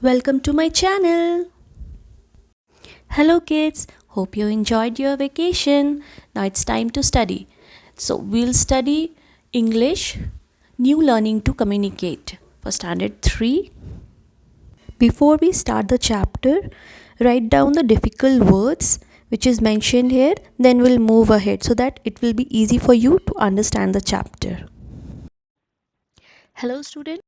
Welcome to my channel. Hello kids, hope you enjoyed your vacation. Now it's time to study. So we'll study English, New Learning to Communicate for Standard 3. Before we start the chapter, write down the difficult words which is mentioned here, then we'll move ahead so that it will be easy for you to understand the chapter. Hello students.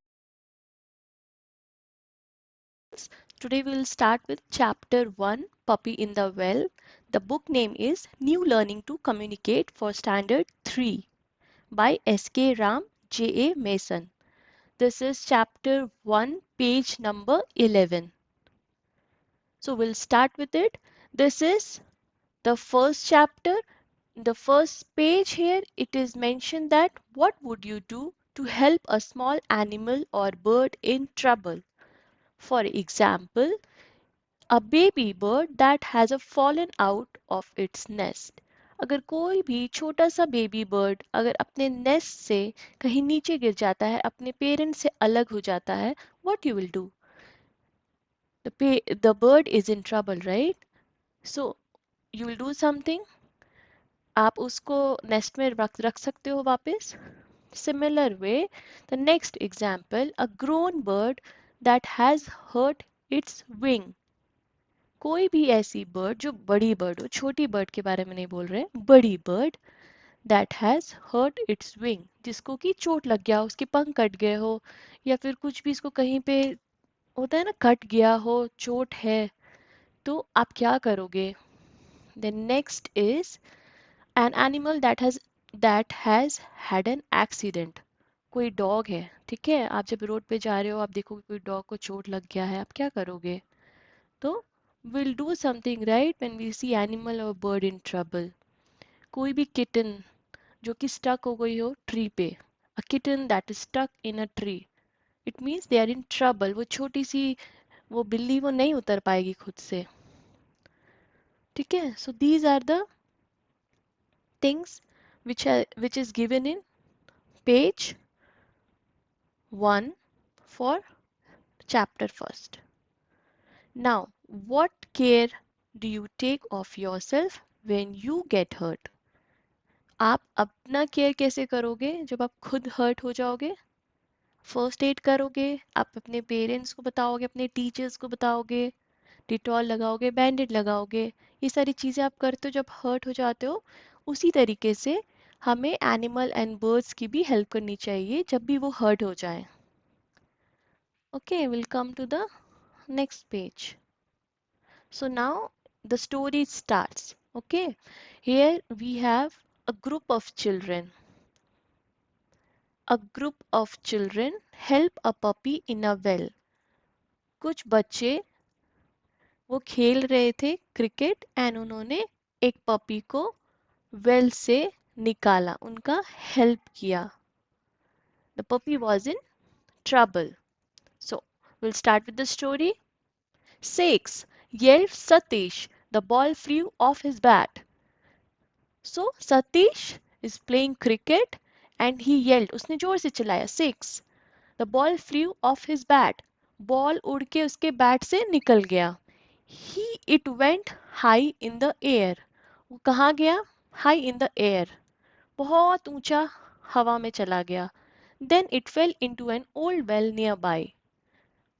Today we'll start with chapter 1, Puppy in the Well. The book name is New Learning to Communicate for Standard 3 by S.K. Ram, J.A. Mason. This is chapter 1, page number 11. So we'll start with it. This is the first chapter. The first page here, it is mentioned that what would you do to help a small animal or bird in trouble? For example, a baby bird that has a fallen out of its nest. अगर कोई भी छोटा सा baby bird अगर अपने nest से कहीं नीचे गिर जाता है, अपने पेरेंट्स से अलग हो जाता है, what you will do? The bird is in trouble, right? So you will do something. आप उसको नेस्ट में रख सकते हो वापस. Similar way, the next example, a grown bird that has hurt its wing. कोई भी ऐसी बर्ड जो बड़ी बर्ड हो, छोटी बर्ड के बारे में नहीं बोल रहे हैं, बड़ी bird that has hurt its wing, जिसको कि चोट लग गया हो, उसके पंख कट गए हो, या फिर कुछ भी इसको कहीं पे होता है ना, कट गया हो, चोट है, तो आप क्या करोगे? Then next is an animal that has had an accident. कोई डॉग है, ठीक है, आप जब रोड पे जा रहे हो, आप देखोगे कोई डॉग को चोट लग गया है, आप क्या करोगे? तो we'll do something right when we see animal or bird in trouble. कोई भी kitten जो कि stuck हो गई हो ट्री पे, a kitten that is stuck in a tree, it means they are in trouble. वो छोटी सी वो बिल्ली वो नहीं उतर पाएगी खुद से, ठीक है. So these are the things which is given in page 1 for chapter first. Now, what care do you take of yourself when you get hurt? आप अपना केयर कैसे करोगे जब आप खुद हर्ट हो जाओगे? फर्स्ट एड करोगे, आप अपने पेरेंट्स को बताओगे, अपने टीचर्स को बताओगे, डिटॉल लगाओगे, बैंडेड लगाओगे, ये सारी चीज़ें आप करते हो जब हर्ट हो जाते हो. उसी तरीके से हमें एनिमल एंड बर्ड्स की भी हेल्प करनी चाहिए जब भी वो हर्ट हो जाए. Okay, will come to the next page. So now the story starts. Okay, here we have a group of children. A group of children help a puppy in a well. कुछ बच्चे वो खेल रहे थे cricket and उन्होंने एक puppy को well से निकाला, उनका हेल्प किया. The puppy was in trouble. So we'll start with the story. Sakes, yelled Satish. The ball flew off his bat. So Satish is playing cricket and he yelled. उसने जोर से चिल्लाया, six. The ball flew off his bat. Ball उड़ के उसके bat से निकल गया. It went high in the air. वो कहाँ गया? High in the air. बहुत ऊंचा हवा में चला गया. Then it fell into an old well nearby.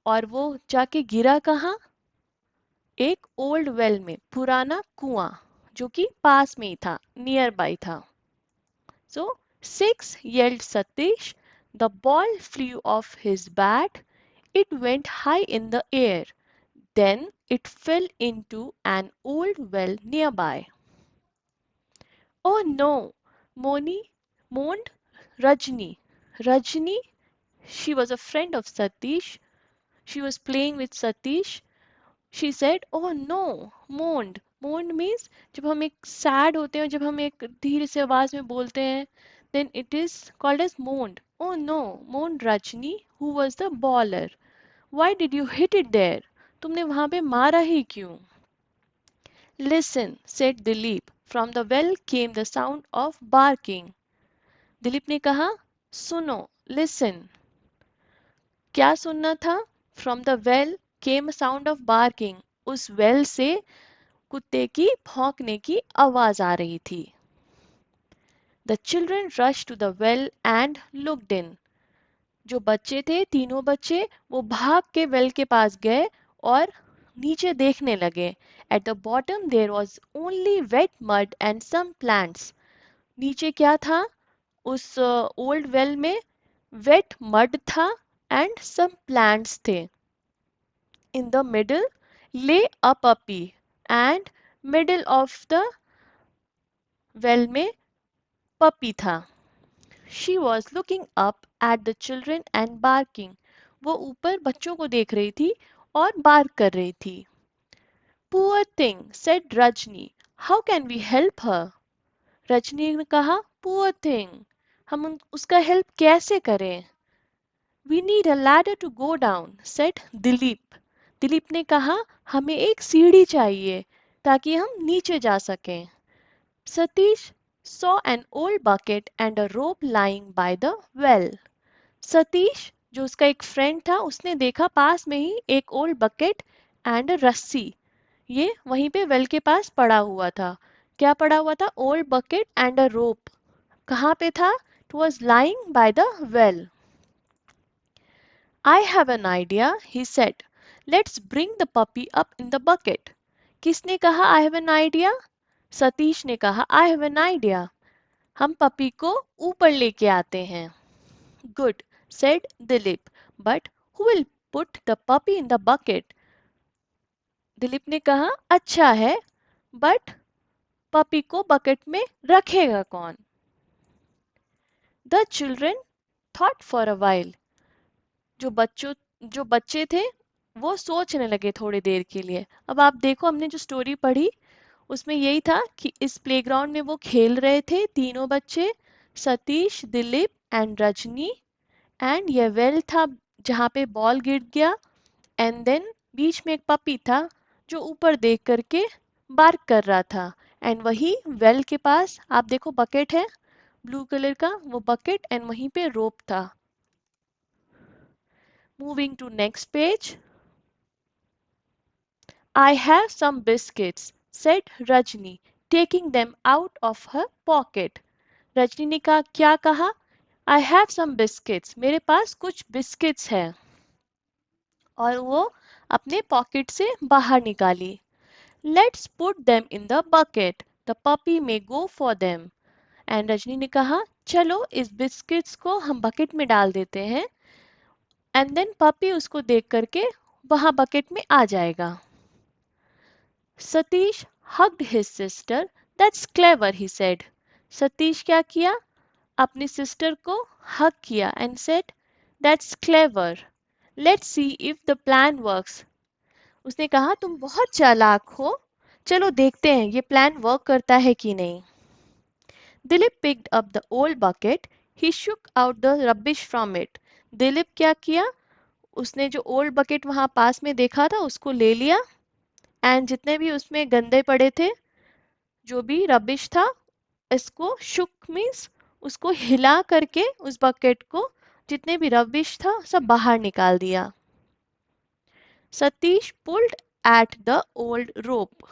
और वो जाके गिरा कहाँ? एक ओल्ड वेल में, पुराना कुआं जो कि पास में ही था, नियर बाय था. So, six, yelled Satish. The ball flew off his bat. It went high in the air. Then it fell into an old well nearby. Oh no, Moni moaned Rajni. Rajni, she was a friend of Satish. She was playing with Satish. She said, oh no, moaned. Moaned means जब हम एक sad होते हैं, जब हम एक धीरे से आवाज में बोलते हैं, then it is called as moaned. Oh no, moaned Rajni, who was the baller. Why did you hit it there? तुमने वहां पे मारा ही क्यों? Listen, said Dilip. From the well came the sound of barking. Dilip ने कहा, सुनो, listen. क्या सुनना था? From the well came a sound of barking. उस वेल से कुत्ते की भौंकने की आवाज आ रही थी. The children rushed to the well and looked in. जो बच्चे थे, तीनों बच्चे, वो भाग के वेल के पास गए और नीचे देखने लगे. At the bottom there was only wet mud and some plants. नीचे क्या था? उस ओल्ड वेल में वेट मड था एंड सम प्लांट्स थे. In the middle lay a puppy and middle of the well में पपी था. She was looking up at the children and barking. वो ऊपर बच्चों को देख रही थी और बार्क कर रही थी. Poor thing, said Rajni. How can we help her? Rajni ने कहा, Poor thing, हम उसका हेल्प कैसे करें? We need a ladder to go down, said Dilip. Dilip ने कहा, हमें एक सीढ़ी चाहिए ताकि हम नीचे जा सकें. Satish saw an old bucket and a rope lying by the well. Satish, जो उसका एक फ्रेंड था, उसने देखा पास में ही एक ओल्ड बकेट एंड रस्सी. ये वहीं पे वेल के पास पड़ा हुआ था. क्या पड़ा हुआ था? ओल्ड बकेट एंड अ रोप. कहाँ पे था? It was lying by the well. I have an idea, he said. Let's bring the puppy up in the bucket. किसने कहा I have an idea? Satish ने कहा I have an idea. हम puppy को ऊपर लेके आते हैं. Good, said Dilip. But who will put the puppy in the bucket? Dilip ने कहा अच्छा है, बट पपी को बकेट में रखेगा कौन? The children thought for a while. जो बच्चे थे वो सोचने लगे थोड़ी देर के लिए. अब आप देखो, हमने जो स्टोरी पढ़ी उसमें यही था कि इस प्लेग्राउंड में वो खेल रहे थे, तीनों बच्चे, सतीश, दिलीप एंड रजनी. एंड ये वेल था जहाँ पे बॉल गिर गया. एंड देन बीच में एक पपी था जो ऊपर देख करके बार्क कर रहा था. एंड वही वेल के पास आप देखो बकेट है ब्लू कलर का, वो बकेट एंड वहीं पे रोप था. Moving to next page. I have some biscuits, said Rajni, taking them out of her pocket. Rajni ने कहा, क्या कहा? I have some biscuits. मेरे पास कुछ बिस्किट्स हैं. और वो अपने पॉकेट से बाहर निकाली. Let's put them in the bucket. The puppy may go for them. And Rajni ने कहा, चलो इस बिस्किट्स को हम बकेट में डाल देते हैं. एंड देन पपी उसको देख करके वहां बकेट में आ जाएगा. Satish hugged his sister. That's clever, he said. Satish क्या किया? अपनी सिस्टर को हग किया and said, That's clever. Let's see if the plan works. उसने कहा, तुम बहुत चालाक हो. चलो देखते हैं ये प्लान वर्क करता है कि नहीं. Dilip picked up the old bucket. He shook out the rubbish from it. Dilip क्या किया? उसने जो ओल्ड बकेट वहां पास में देखा था उसको ले लिया एंड जितने भी उसमें गंदे पड़े थे, जो भी रबिश था, इसको शुक मीन्स उसको हिला करके उस बकेट को जितने भी रबिश था सब बाहर निकाल दिया. Satish pulled at the old rope.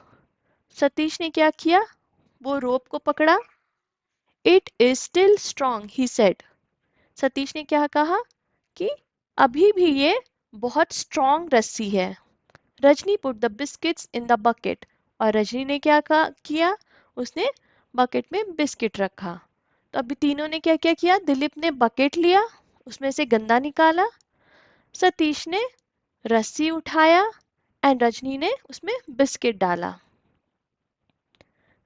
Satish ने क्या किया? वो रोप को पकड़ा. It is still strong, he said. Satish ने क्या कहा? कि अभी भी ये बहुत स्ट्रॉन्ग रस्सी है. Rajni put the biscuits in the bucket. और रजनी ने क्या किया? उसने बकेट में बिस्किट रखा. तो अभी तीनों ने क्या क्या किया? दिलीप ने बकेट लिया, उसमें से गंदा निकाला. सतीश ने रस्सी उठाया एंड रजनी ने उसमें बिस्किट डाला.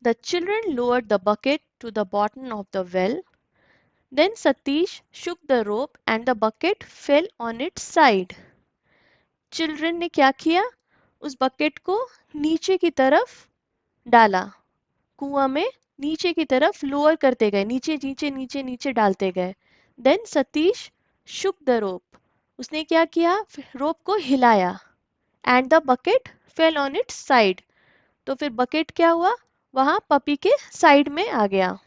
The children lowered the bucket to the bottom of the well. Then Satish shook the rope and the bucket fell on its side. Children ने क्या किया? उस बकेट को नीचे की तरफ डाला. कुआं में नीचे की तरफ लोअर करते गए, नीचे नीचे नीचे नीचे डालते गए. Then Satish shook the rope. उसने क्या किया? रोप को हिलाया. And the bucket fell on its side. तो फिर बकेट क्या हुआ? वहां पपी के साइड में आ गया.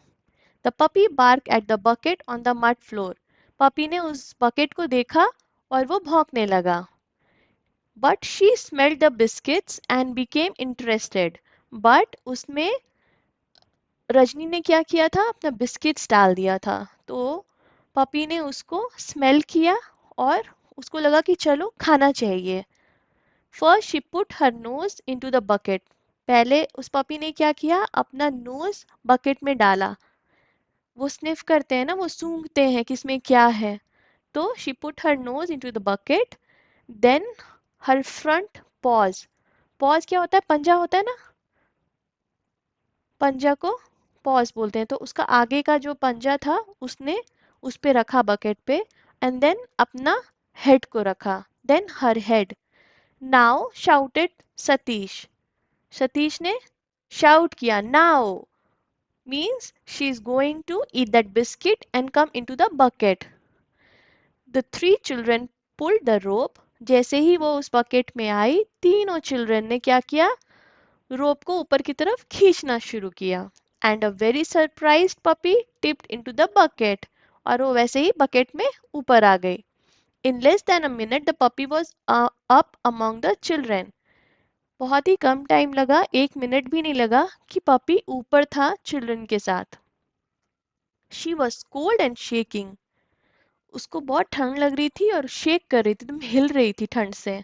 The puppy bark at the bucket on the mud floor. Puppy ने उस बकेट को देखा और वो भौंकने लगा. But she smelled the biscuits and became interested. बट उसमें रजनी ने क्या किया था, अपना बिस्किट्स डाल दिया था। तो पपी ने उसको स्मेल किया और उसको लगा कि चलो खाना चाहिए। First she put her nose into the bucket. पहले उस पपी ने क्या किया, अपना नोज बकेट में डाला। वो स्निफ करते हैं ना, वो सूंघते हैं कि इसमें क्या है। तो she put her nose into the bucket, then her front paws. Paws क्या होता है, पंजा होता है ना, पंजा को पॉज बोलते हैं। तो उसका आगे का जो पंजा था उसने उस पे रखा बकेट पे, एंड देन अपना हेड को रखा, then her head. Now shouted Satish. Satish ने शाउट किया, now means she is going to eat that biscuit and come into the bucket. The three children pulled the rope. जैसे ही वो उस बकेट में आई, तीनों चिल्ड्रन ने क्या किया, रोप को ऊपर की तरफ खींचना शुरू किया। And a very surprised puppy tipped into the bucket. और वो वैसे ही बकेट में ऊपर आ गई। In less than a minute the puppy was up among the children. बहुत ही कम टाइम लगा, 1 मिनट भी नहीं लगा कि पपी ऊपर था चिल्ड्रन के साथ। She was cold and shaking. उसको बहुत ठंड लग रही थी और शेक कर रही थी, एकदम हिल रही थी ठंड से।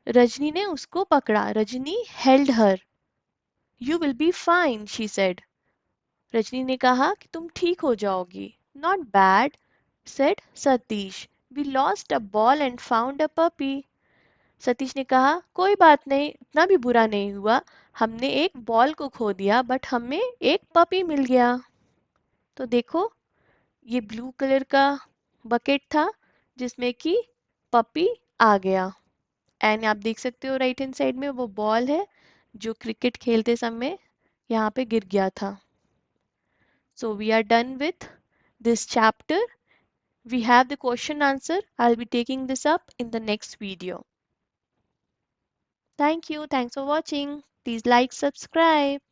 रजनी ने उसको पकड़ा, Rajni held her. You will be fine, she said. Rajni ने कहा कि तुम ठीक हो जाओगी। Not bad, said Satish. We lost a ball and found a puppy. Satish ने कहा, कोई बात नहीं, इतना भी बुरा नहीं हुआ। हमने एक बॉल को खो दिया बट हमें एक पपी मिल गया। तो देखो, ये ब्लू कलर का बकेट था जिसमें कि पपी आ गया। एंड आप देख सकते हो राइट हैंड साइड में वो बॉल है जो क्रिकेट खेलते समय यहाँ पे गिर गया था। So we are done with this chapter. We have the question answer. I'll be taking this up in the next video. Thank you. Thanks for watching. Please like, subscribe.